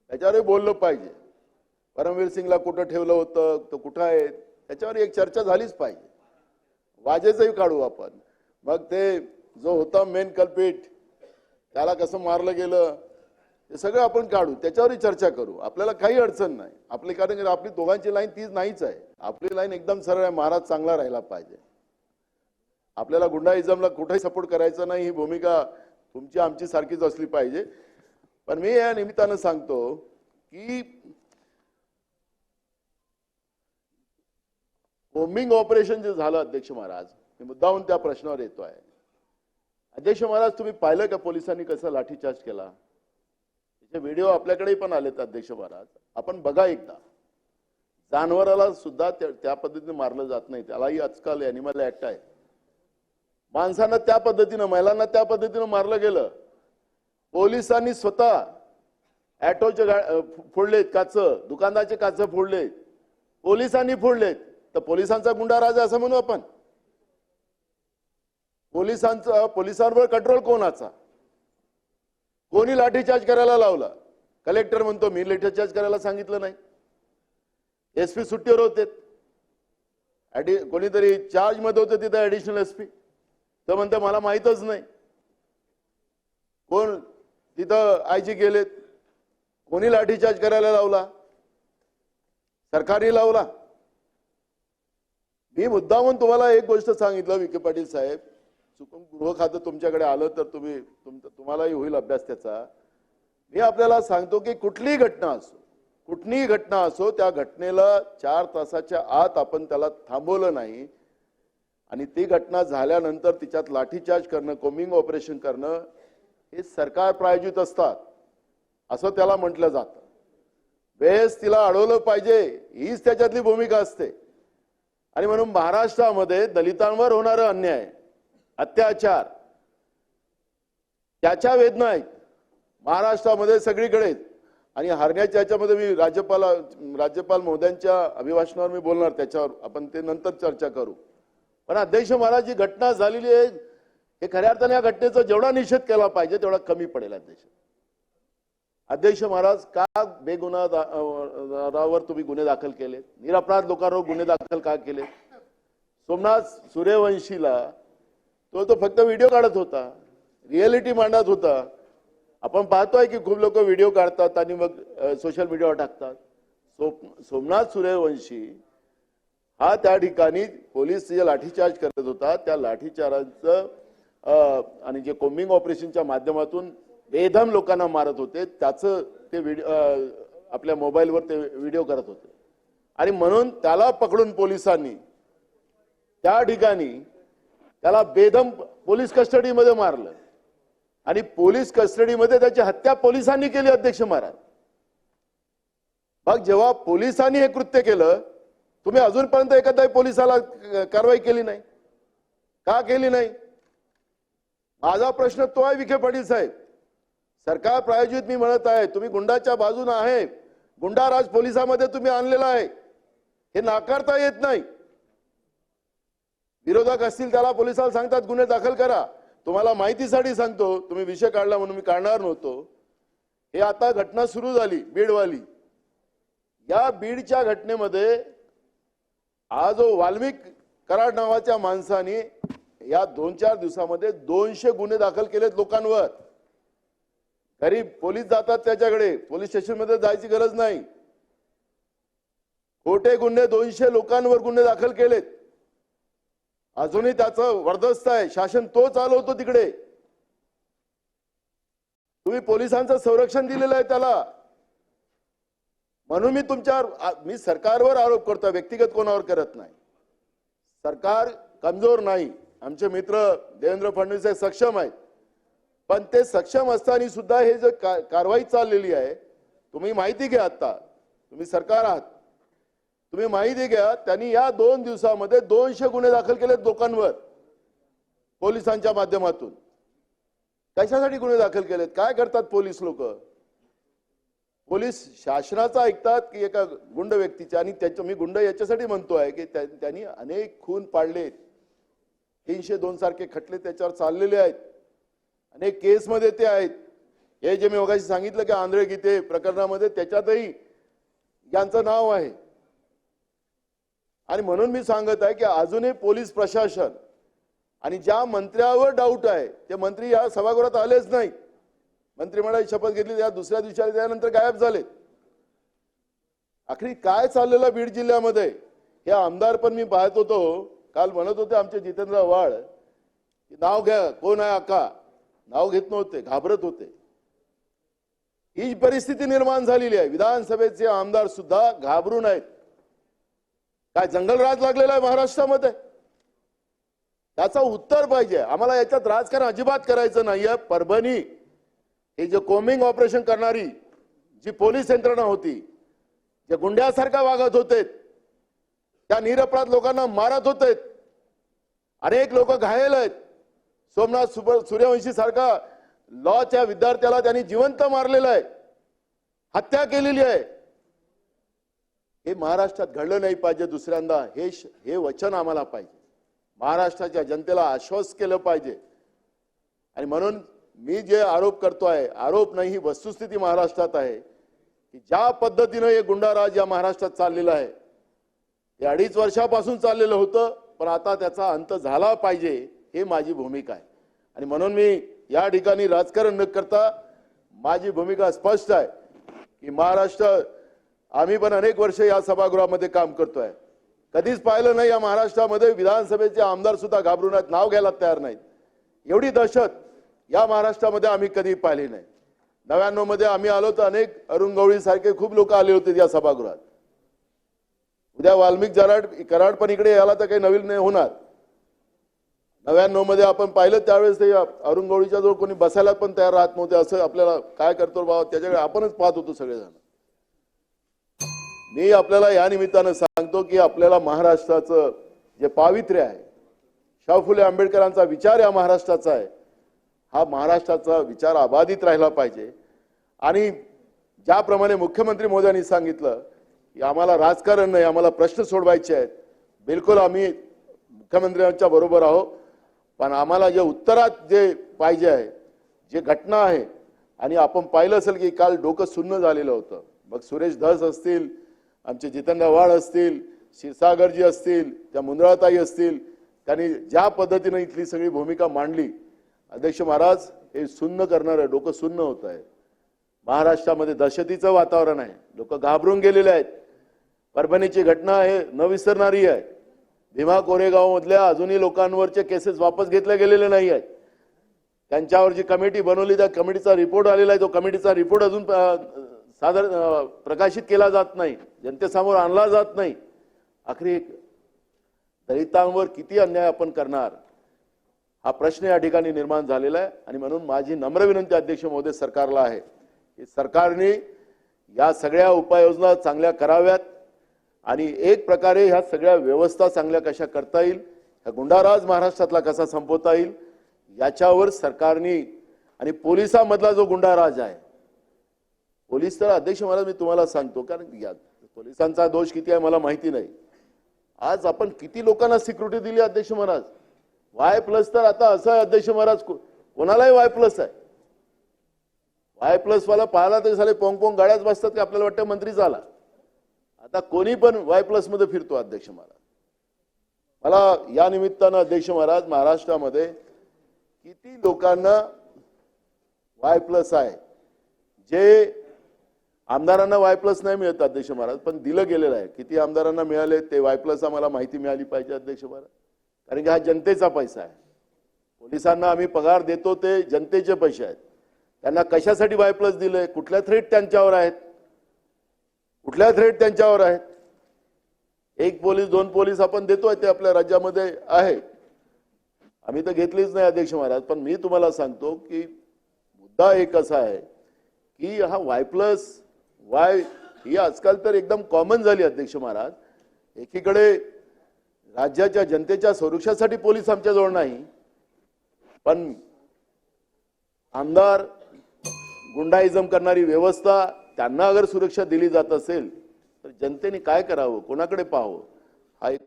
त्याच्यावरही बोललं पाहिजे. परमवीर सिंगला कुठं ठेवलं होतं, तो कुठं आहे, त्याच्यावर एक चर्चा झालीच पाहिजे. वाजेचंही काढू आपण. मग ते जो होता मेन कल्पिट त्याला कसं मारलं गेलं हे सगळं आपण काढू, त्याच्यावरही चर्चा करू. आपल्याला काही अडचण नाही आपली, कारण आपली दोघांची लाईन तीच नाहीच आहे. आपली लाईन एकदम सरळ आहे, महाराज चांगला राहिला पाहिजे. आपल्याला गुंडाइझमला कुठेही सपोर्ट करायचा नाही, ही भूमिका तुमची आमची सारखीच असली पाहिजे. पण मी या निमित्तानं सांगतो की बॉम्बिंग ऑपरेशन जे झालं अध्यक्ष महाराज, मी मुद्दाहून त्या प्रश्नावर येतोय. अध्यक्ष महाराज, तुम्ही पाहिलं का पोलिसांनी कसं लाठीचार्ज केला? त्याचे व्हिडिओ आपल्याकडे पण आलेत अध्यक्ष महाराज, आपण बघा एकदा. जानवराला सुद्धा त्या पद्धतीने मारलं जात नाही, त्यालाही आजकाल ॲनिमल ऍक्ट आहे. माणसांना त्या पद्धतीनं, महिलांना त्या पद्धतीनं मारलं गेलं. पोलिसांनी स्वतः ॲटोचे फोडलेत काच, दुकानाचे काच फोडलेत, पोलिसांनी फोडलेत. तर पोलिसांचा गुंडाराज असं म्हणू आपण? पोलिसांवर कंट्रोल कोणाचा? कोणी लाठीचार्ज करायला लावला? कलेक्टर म्हणतो मी लाठीचार्ज करायला सांगितलं नाही. एसपी सुट्टीवर होते, कोणीतरी चार्ज मध्ये होते तिथे ऍडिशनल एसपी, तर म्हणते मला माहितच नाही. कोण तिथं आयजी गेलेत? कोणी लाठीचार्ज करायला लावला? सरकारने लावला? मी मुद्दामून तुम्हाला एक गोष्ट सांगितलं विखे पाटील साहेब, चुकून गृह खातं तुमच्याकडे आलं तर तुम्हालाही होईल अभ्यास त्याचा. मी आपल्याला सांगतो की कुठलीही घटना असो त्या घटनेला 4 तासाच्या आत आपण त्याला थांबवलं नाही आणि ती घटना झाल्यानंतर तिच्यात लाठीचार्ज करणं, कॉम्बिंग ऑपरेशन करणं हे सरकार प्रायोजित असतात असं त्याला म्हटलं जातं. बेस तिला अडवलं पाहिजे हीच त्याच्यातली भूमिका असते. आणि म्हणून महाराष्ट्रामध्ये दलितांवर होणारा अन्याय, अत्याचार, त्याच्या वेदना आहेत महाराष्ट्रामध्ये सगळीकडे. आणि हरण्याच्या याच्यामध्ये मी राज्यपाल महोदयांच्या अभिभाषणावर मी बोलणार, त्याच्यावर आपण ते नंतर चर्चा करू. पण अध्यक्ष महाराज, जी घटना झालेली आहे हे खऱ्या अर्थाने या घटनेचा जेवढा निषेध केला पाहिजे तेवढा कमी पडेल. अध्यक्ष महाराज, का बेगुन्हावर तुम्ही गुन्हे दाखल केले? निरपराध लोकांवर गुन्हे दाखल का केले? सोमनाथ सूर्यवंशीला तो फक्त व्हिडिओ काढत होता, रियालिटी मांडत होता. आपण पाहतोय की खूप लोक व्हिडिओ काढतात आणि मग सोशल मीडियावर टाकतात. सोमनाथ सूर्यवंशी हा त्या ठिकाणी पोलीस जे लाठीचार्ज करत होता त्या लाठीचार्जचं आणि जे कॉम्बिंग ऑपरेशनच्या माध्यमातून बेदम लोकांना मारत होते त्याचं ते आपल्या मोबाईलवर ते व्हिडिओ करत होते. आणि म्हणून त्याला पकडून पोलिसांनी त्या ठिकाणी त्याला बेदम पोलीस कस्टडीमध्ये मारलं आणि पोलीस कस्टडीमध्ये त्याची हत्या पोलिसांनी केली. अध्यक्ष महाराज, मग जेव्हा पोलिसांनी हे कृत्य केलं, तुम्ही अजूनपर्यंत एखाद्या पोलिसाला कारवाई केली नाही का? केली नाही. माझा प्रश्न तो आहे विखे पाटील साहेब, सरकार प्रायोजित मी म्हणत आहे, तुम्ही गुंडाच्या बाजूने आहे, गुंडाराज पोलिसांमध्ये तुम्ही आणलेला आहे, हे नाकारता येत नाही. विरोधक असतील त्याला पोलिसाला सांगतात गुन्हे दाखल करा. तुम्हाला माहितीसाठी सांगतो, तुम्ही विषय काढला म्हणून मी काढणार नव्हतो. हे आता घटना सुरू झाली बीडवाली. या बीडच्या घटनेमध्ये हा जो वाल्मिक कराड नावाच्या माणसाने या 2-4 दिवसामध्ये 200 गुन्हे दाखल केलेत लोकांवर. घरी पोलीस जातात त्याच्याकडे, पोलीस स्टेशनमध्ये जायची गरज नाही. खोटे गुन्हे 200 लोकांवर गुन्हे दाखल केलेत. अजूनही त्याचं वर्दस्त आहे, शासन तो चालवतो तिकडे. तुम्ही पोलिसांचं संरक्षण दिलेलं आहे त्याला. म्हणून मी सरकारवर आरोप करतो, व्यक्तिगत कोणावर करत नाही. सरकार कमजोर नाही, आमचे मित्र देवेंद्र फडणवीस हे सक्षम आहेत, पण ते सक्षम असताना सुद्धा हे जे कारवाई चाललेली आहे, तुम्ही माहिती घ्या. आता तुम्ही सरकार आहात, तुम्ही माहिती घ्या. त्यांनी या 2 दिवसामध्ये 200 गुन्हे दाखल केलेत लोकांवर पोलिसांच्या माध्यमातून. कशासाठी गुन्हे दाखल केलेत? काय करतात पोलीस लोक? पोलीस शासनाचा ऐकतात की एका गुंड व्यक्तीच्या? आणि त्याच्या मी गुंड याच्यासाठी म्हणतोय की त्यांनी अनेक खून पाडलेत, 302 सारखे खटले त्याच्यावर चाललेले आहेत, अनेक केसमध्ये ते आहेत. हे जे मी मगाशी सांगितलं की आंध्र गीते प्रकरणामध्ये त्याच्यातही यांचं नाव आहे. आणि म्हणून मी सांगत आहे की अजूनही पोलीस प्रशासन आणि ज्या मंत्र्यावर डाऊट आहे ते मंत्री या सभागृहात आलेच नाही. मंत्रिमंडळाची शपथ घेतली त्या दुसऱ्या दिवशी आले, त्यानंतर गायब झाले. आखरी काय चाललेलं बीड जिल्ह्यामध्ये हे आमदार पण मी पाहत होतो. काल म्हणत होते आमचे जितेंद्र आव्हाड की नाव घ्या, कोण आहे अक्का, नाव घेत नव्हते, घाबरत होते. ही परिस्थिती निर्माण झालेली आहे. विधानसभेचे आमदार सुद्धा घाबरून आहेत. काय जंगलराज लागलेला आहे महाराष्ट्रामध्ये? त्याचं उत्तर पाहिजे आम्हाला. याच्यात राजकारण अजिबात करायचं नाहीये. परभणी हे जे कोमिंग ऑपरेशन करणारी जी पोलीस यंत्रणा होती, जे गुंड्यासारखा वागत होते, त्या निरपराध लोकांना मारत होते, अनेक लोक घायल आहेत. सोमनाथ सूर्यवंशी सारखा लॉच्या विद्यार्थ्याला त्यांनी जिवंत मारलेलं आहे, हत्या केलेली आहे. हे महाराष्ट्रात घडलं नाही पाहिजे दुसऱ्यांदा. हे वचन आम्हाला पाहिजे. महाराष्ट्राच्या जनतेला आश्वस्त केलं पाहिजे. आणि म्हणून मी जे आरोप करतोय, आरोप नाही ही वस्तुस्थिती महाराष्ट्रात आहे की ज्या पद्धतीनं हे गुंडाराज या महाराष्ट्रात चाललेला आहे, हे 2.5 वर्षापासून चाललेलं होतं, पण आता त्याचा अंत झाला पाहिजे, हे माझी भूमिका आहे. आणि म्हणून मी या ठिकाणी राजकारण न करता माझी भूमिका स्पष्ट आहे की महाराष्ट्र, आम्ही पण अनेक वर्ष या सभागृहामध्ये काम करतोय. कधीच पाहिलं नाही या महाराष्ट्रामध्ये विधानसभेचे आमदार सुद्धा घाबरून आहेत, नाव घ्यायला तयार नाहीत. एवढी दहशत या महाराष्ट्रामध्ये आम्ही कधी पाहिली नाही. 99 मध्ये आम्ही आलो तर अनेक अरुण गवळी सारखे खूप लोक आले होते या सभागृहात. उद्या वाल्मिक कराड पण इकडे याला तर काही नवीन नाही होणार. 99 मध्ये आपण पाहिलं त्यावेळेस ते अरुण गवळीच्या जवळ कोणी बसायला पण तयार राहत नव्हते. असं आपल्याला काय करतो बाबा त्याच्याकडे आपणच पाहत होतो सगळेजण. मी आपल्याला या निमित्तानं सांगतो की आपल्याला महाराष्ट्राचं जे पावित्र्य आहे, शाहू फुले आंबेडकरांचा विचार या महाराष्ट्राचा आहे, हा महाराष्ट्राचा विचार अबाधित राहिला पाहिजे. आणि ज्याप्रमाणे मुख्यमंत्री महोदयांनी सांगितलं की आम्हाला राजकारण नाही, आम्हाला प्रश्न सोडवायचे आहेत, बिलकुल आम्ही मुख्यमंत्र्यांच्या बरोबर आहोत. पण आम्हाला जे उत्तरात जे पाहिजे आहे, जे घटना आहे, आणि आपण पाहिलं असेल की काल डोकं सुन्न झालेलं होतं. मग सुरेश धस असतील, आमचे जितेंद्र आव्हाड असतील, क्षीरसागरजी असतील, त्या मुंदळाताई असतील, त्यांनी ज्या पद्धतीने इथली सगळी भूमिका मांडली, अध्यक्ष महाराज, हे सुन्न करणार आहे, डोकं सुन्न होत आहे. महाराष्ट्रामध्ये दहशतीचं वातावरण आहे, लोक घाबरून गेलेले आहेत. परभणीची घटना आहे न विसरणारी आहे. भीमा कोरेगाव मधल्या अजूनही लोकांवरचे केसेस वापस घेतले गेलेले नाही आहेत. त्यांच्यावर जी कमिटी बनवली त्या कमिटीचा रिपोर्ट आलेला आहे, तो कमिटीचा रिपोर्ट अजून प्रकाशित केला जात नाही, जनतेसमोर आणला जात नाही. आखरी दलितांवर किती अन्याय आपण करणार, हा प्रश्न या ठिकाणी निर्माण झालेला आहे. आणि म्हणून माझी नम्र विनंती अध्यक्ष महोदय सरकारला आहे की सरकारने या सगळ्या उपाययोजना चांगल्या कराव्यात आणि एक प्रकारे ह्या सगळ्या व्यवस्था चांगल्या कशा करता येईल, हा गुंडाराज महाराष्ट्रातला कसा संपवता येईल, याच्यावर सरकारने, आणि पोलिसांमधला जो गुंडाराज आहे, पोलीस तर अध्यक्ष महाराज मी तुम्हाला सांगतो, कारण या पोलिसांचा दोष किती आहे मला माहिती नाही. आज आपण किती लोकांना सिक्युरिटी दिली अध्यक्ष महाराज. Y+ तर आता असं आहे अध्यक्ष महाराज, कोणालाही Y+ आहे. Y+ वाला पाहिला तरी साले पोंग पोंग गाड्याच बसतात की आपल्याला वाटतं मंत्री झाला. आता कोणी पण Y+ मध्ये फिरतो अध्यक्ष महाराज. मला या निमित्तानं अध्यक्ष महाराज, महाराष्ट्रामध्ये किती लोकांना Y+ आहे, जे आमदारांना Y+ नाही मिळत अध्यक्ष महाराज, पण दिलं गेलेलं आहे. किती आमदारांना मिळाले ते Y+ आम्हाला माहिती मिळाली पाहिजे अध्यक्ष महाराज, कारण की हा जनतेचा पैसा आहे. पोलिसांना आम्ही पगार देतो ते जनतेचे पैसे आहेत. त्यांना कशासाठी Y+ दिलंय, कुठल्या थ्रेट त्यांच्यावर आहेत, कुठल्या थ्रेट त्यांच्यावर आहेत. 1 पोलीस 2 पोलीस आपण देतोय ते आपल्या राज्यामध्ये आहे, आम्ही तर घेतलीच नाही अध्यक्ष महाराज. पण मी तुम्हाला सांगतो की मुद्दा एक असा आहे की हा Y+ ही आजकाल तर एकदम कॉमन झाली अध्यक्ष महाराज. एकीकडे राज्याच्या जनतेच्या सुरक्षेसाठी पोलीस आमच्याजवळ नाही, पण आमदार, गुंडाइझम करणारी व्यवस्था, त्यांना अगर सुरक्षा दिली जात असेल तर जनतेने काय करावं, कोणाकडे पाहावं, हा एक